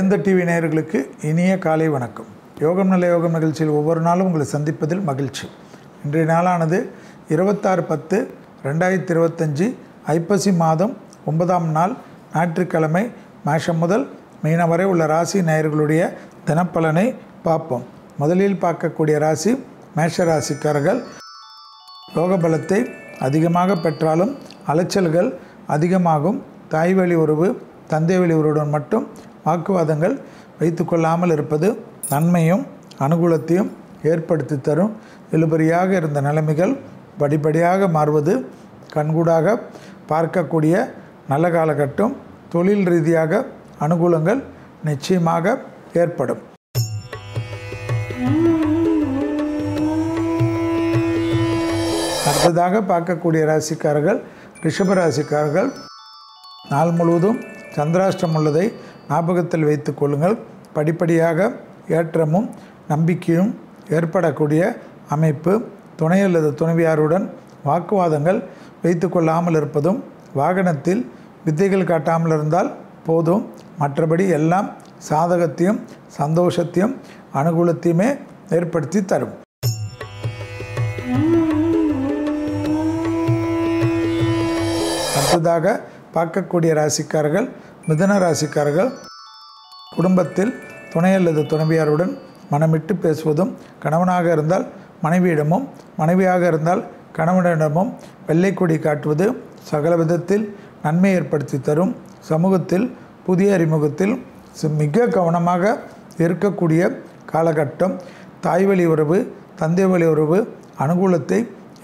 வேந்த TV நேயர்களுக்கு இனிய காலை வணக்கம். யோகம் நல்ல யோகம் நிகழ்ச்சியில் ஒவ்வொரு நாளும் உங்களை சந்திப்பதில் மகிழ்ச்சி. இன்றைய நாளானது 26/10/2025 ஐப்பசி மாதம் 9ஆம் நாள் ஞாயிற்றுக்கிழமை. மேஷம் முதல் மீனம் வரை உள்ள ராசி நேயர்களுடைய தினப்பலனை பார்ப்போம். முதலில் பார்க்கக்கூடிய ராசி மேஷ ராசிக்காரர்கள். யோக பலத்தை அதிகமாக பெற்றாலும் அலைச்சல்கள் அதிகமாகும். தாய் வழி உறவு தந்தை வழி உறவுடன் மட்டும் வாக்குவாதங்கள் வைத்து கொள்ளாமல் இருப்பது நன்மையும் அனுகூலத்தையும் ஏற்படுத்தி தரும். இழுபறியாக இருந்த நிலைமைகள் படிப்படியாக மாறுவது கண்கூடாக பார்க்கக்கூடிய நல்ல காலகட்டம். தொழில் ரீதியாக அனுகூலங்கள் நிச்சயமாக ஏற்படும். அடுத்ததாக பார்க்கக்கூடிய ராசிக்காரர்கள் ரிஷப ராசிக்காரர்கள். நாள் முழுவதும் சந்திராஷ்டம் உள்ளதை ஞாபகத்தில் வைத்துக் கொள்ளுங்கள். படிப்படியாக ஏற்றமும் நம்பிக்கையும் ஏற்படக்கூடிய அமைப்பு. துணை அல்லது துணைவியாருடன் வாக்குவாதங்கள் வைத்து கொள்ளாமல் இருப்பதும், வாகனத்தில் வித்தைகள் காட்டாமல் இருந்தால் போதும். மற்றபடி எல்லாம் சாதகத்தையும் சந்தோஷத்தையும் அனுகூலத்தையுமே ஏற்படுத்தி தரும். அடுத்ததாக பார்க்கக்கூடிய ராசிக்காரர்கள் மிதுன ராசிக்காரர்கள். குடும்பத்தில் துணை அல்லது துணைவியாருடன் மனமிட்டு பேசுவதும், கணவனாக இருந்தால் மனைவியிடமும் மனைவியாக இருந்தால் கணவனிடமும் வெள்ளைக்கொடி காட்டுவது சகல விதத்தில் நன்மை ஏற்படுத்தி தரும். சமூகத்தில் புதிய அறிமுகத்தில் மிக கவனமாக இருக்கக்கூடிய காலகட்டம். தாய் வழி உறவு தந்தை வழி உறவு அனுகூலத்தை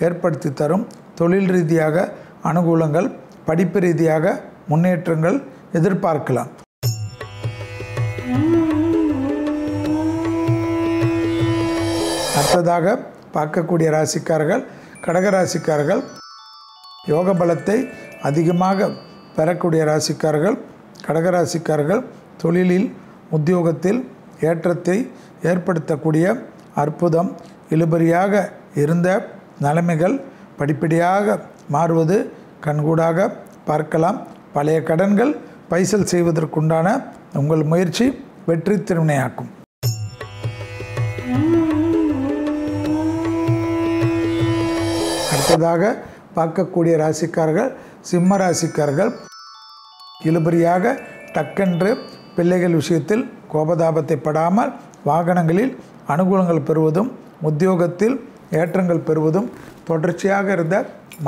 ஏற்படுத்தி தரும். தொழில் ரீதியாக அனுகூலங்கள், படிப்பு ரீதியாக முன்னேற்றங்கள் எதிர்பார்க்கலாம். அடுத்ததாக பார்க்கக்கூடிய ராசிக்காரர்கள் கடகராசிக்காரர்கள். யோக பலத்தை அதிகமாக பெறக்கூடிய ராசிக்காரர்கள் கடகராசிக்காரர்கள். தொழிலில் உத்தியோகத்தில் ஏற்றத்தை ஏற்படுத்தக்கூடிய அற்புதம். இழுபறியாக இருந்த நிலைமைகள் படிப்படியாக மாறுவது கண்கூடாக பார்க்கலாம். பழைய கடன்கள் பைசல் செய்வதற்குண்டான உங்கள் முயற்சி வெற்றி திருவினையாக்கும். அடுத்ததாக பார்க்கக்கூடிய ராசிக்காரர்கள் சிம்ம ராசிக்காரர்கள். இழுபறியாக டக்கென்று பிள்ளைகள் விஷயத்தில் கோபதாபத்தை படாமல் வாகனங்களில் அனுகூலங்கள் பெறுவதும், உத்தியோகத்தில் ஏற்றங்கள் பெறுவதும், தொடர்ச்சியாக இருந்த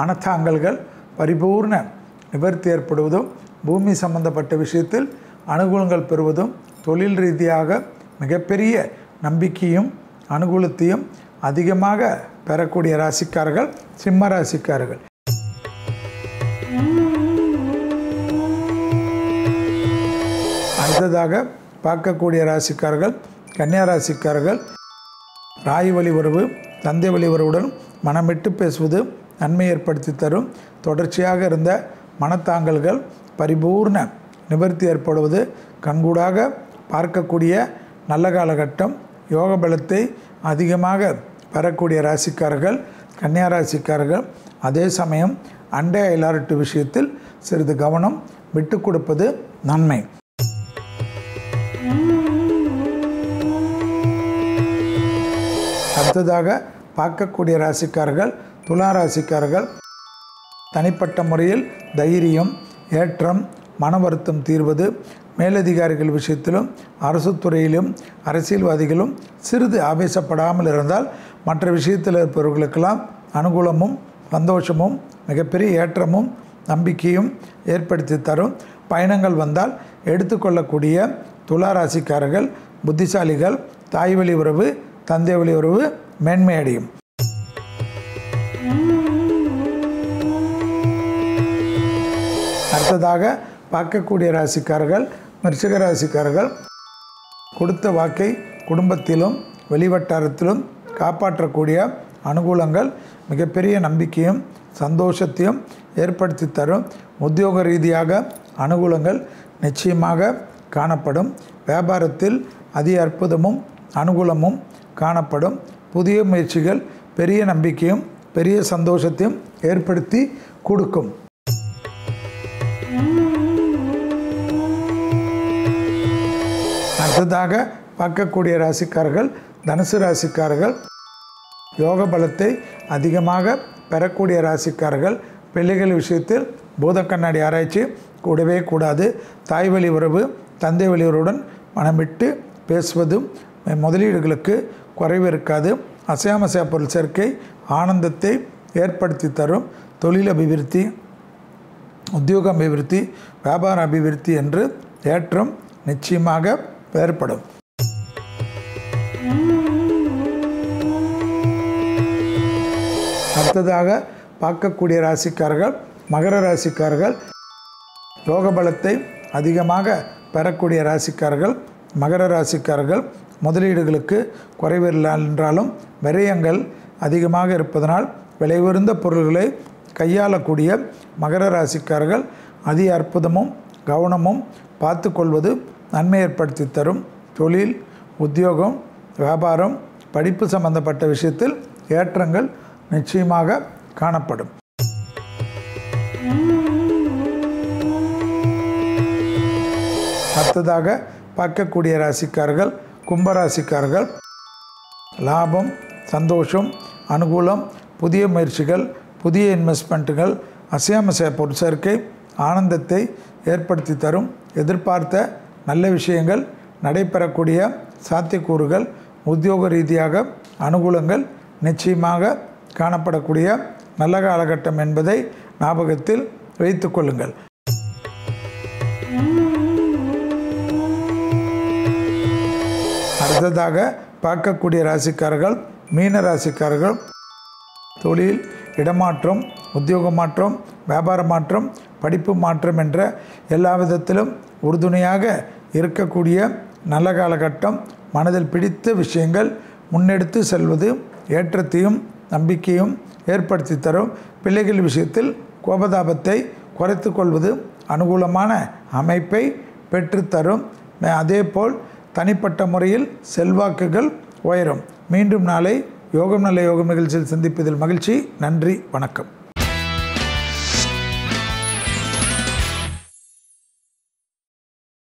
மனத்தாங்கல்கள் பரிபூர்ண நிவர்த்தி ஏற்படுவதும், பூமி சம்பந்தப்பட்ட விஷயத்தில் அனுகூலங்கள் பெறுவதும், தொழில் ரீதியாக மிகப்பெரிய நம்பிக்கையும் அனுகூலத்தையும் அதிகமாக பெறக்கூடிய ராசிக்காரர்கள் சிம்ம ராசிக்காரர்கள். அடுத்ததாக பார்க்கக்கூடிய ராசிக்காரர்கள் கன்னியா ராசிக்காரர்கள். ராய் வழி உறவு தந்தை வழி உறவுடன் மனமிட்டு பேசுவது நன்மை ஏற்படுத்தி தரும். தொடர்ச்சியாக இருந்த மனத்தாங்கல்கள் பரிபூர்ண நிவர்த்தி ஏற்படுவது கண்கூடாக பார்க்கக்கூடிய நல்ல காலகட்டம். யோக பலத்தை அதிகமாக பெறக்கூடிய ராசிக்காரர்கள் கன்னியா ராசிக்காரர்கள். அதே சமயம் அண்டை அயலாரட்டு விஷயத்தில் சிறிது கவனம் விட்டு கொடுப்பது நன்மை. அடுத்ததாக பார்க்கக்கூடிய ராசிக்காரர்கள் துலா ராசிக்காரர்கள். தனிப்பட்ட முறையில் தைரியம் ஏற்றம், மன வருத்தம் தீர்வது, மேலதிகாரிகள் விஷயத்திலும் அரசு துறையிலும் அரசியல்வாதிகளும் சிறிது ஆவேசப்படாமல் இருந்தால் மற்ற விஷயத்தில் இருப்பவர்களுக்கெல்லாம் அனுகூலமும் சந்தோஷமும் மிகப்பெரிய ஏற்றமும் நம்பிக்கையும் ஏற்படுத்தி தரும். பயணங்கள் வந்தால் எடுத்துக்கொள்ளக்கூடிய துலா ராசிக்காரர்கள் புத்திசாலிகள். தாய் வழி உறவு தந்தை வழி உறவு மேன்மையடையும். அடுத்ததாக பார்க்கக்கூடிய ராசிக்காரர்கள் விருச்சிக ராசிக்காரர்கள். கொடுத்த வாக்கை குடும்பத்திலும் வெளிவட்டாரத்திலும் காப்பாற்றக்கூடிய அனுகூலங்கள் மிகப்பெரிய நம்பிக்கையும் சந்தோஷத்தையும் ஏற்படுத்தி தரும். உத்தியோக ரீதியாக அனுகூலங்கள் நிச்சயமாக காணப்படும். வியாபாரத்தில் அதி அற்புதமும் அனுகூலமும் காணப்படும். புதிய முயற்சிகள் பெரிய நம்பிக்கையும் பெரிய சந்தோஷத்தையும் ஏற்படுத்தி கொடுக்கும். அடுத்ததாக பார்க்கக்கூடிய ராசிக்காரர்கள் தனுசு ராசிக்காரர்கள். யோக பலத்தை அதிகமாக பெறக்கூடிய ராசிக்காரர்கள். பிள்ளைகள் விஷயத்தில் பூத கண்ணாடி ஆராய்ச்சி கூடவே கூடாது. தாய் வழி உறவு, தந்தை வழி உறவுடன் மனமிட்டு பேசுவதும் முதலீடுகளுக்கு குறைவு இருக்காது. அசையாமசையா பொருள் சேர்க்கை ஆனந்தத்தை ஏற்படுத்தி தரும். தொழில் அபிவிருத்தி, உத்தியோக அபிவிருத்தி, வியாபார அபிவிருத்தி என்று ஏற்றம் நிச்சயமாக ஏற்படும். அடுத்ததாக பார்க்கக்கூடிய ராசிக்காரர்கள் மகர ராசிக்காரர்கள். யோக பலத்தை அதிகமாக பெறக்கூடிய ராசிக்காரர்கள் மகர ராசிக்காரர்கள். முதலீடுகளுக்கு குறைவில்லை என்றாலும் விரயங்கள் அதிகமாக இருப்பதனால் விலை உயர்ந்த பொருள்களை கையாளக்கூடிய மகர ராசிக்காரர்கள் அதி அற்புதமும் கவனமும் பார்த்து கொள்வது நன்மை ஏற்படுத்தி தரும். தொழில், உத்தியோகம், வியாபாரம், படிப்பு சம்பந்தப்பட்ட விஷயத்தில் ஏற்றங்கள் நிச்சயமாக காணப்படும். அடுத்ததாக பார்க்கக்கூடிய ராசிக்காரர்கள் கும்பராசிக்காரர்கள். லாபம், சந்தோஷம், அனுகூலம், புதிய முயற்சிகள், புதிய இன்வெஸ்ட்மெண்ட்டுகள், அசையாமசையா பொருள் சேர்க்கை ஆனந்தத்தை ஏற்படுத்தி தரும். எதிர்பார்த்த நல்ல விஷயங்கள் நடைபெறக்கூடிய சாத்தியக்கூறுகள், உத்தியோக ரீதியாக அனுகூலங்கள் நிச்சயமாக காணப்படக்கூடிய நல்ல காலகட்டம் என்பதை ஞாபகத்தில் வைத்து கொள்ளுங்கள். அடுத்ததாக பார்க்கக்கூடிய ராசிக்காரர்கள் மீன ராசிக்காரர்கள். தொழில், இடமாற்றம், உத்தியோக மாற்றம், வியாபார மாற்றம், படிப்பு மாற்றம் என்ற எல்லா விதத்திலும் உறுதுணையாக இருக்கக்கூடிய நல்ல காலகட்டம். மனதில் பிடித்த விஷயங்கள் முன்னெடுத்து செல்வது ஏற்றத்தையும் நம்பிக்கையும் ஏற்படுத்தி தரும். பிள்ளைகள் விஷயத்தில் கோபதாபத்தை குறைத்து கொள்வது அனுகூலமான அமைப்பை பெற்றுத்தரும். அதேபோல் தனிப்பட்ட முறையில் செல்வாக்குகள் உயரும். மீண்டும் நாளை யோகம் நல்ல யோகம் நிகழ்ச்சியில் சந்திப்பதில் மகிழ்ச்சி. நன்றி, வணக்கம்.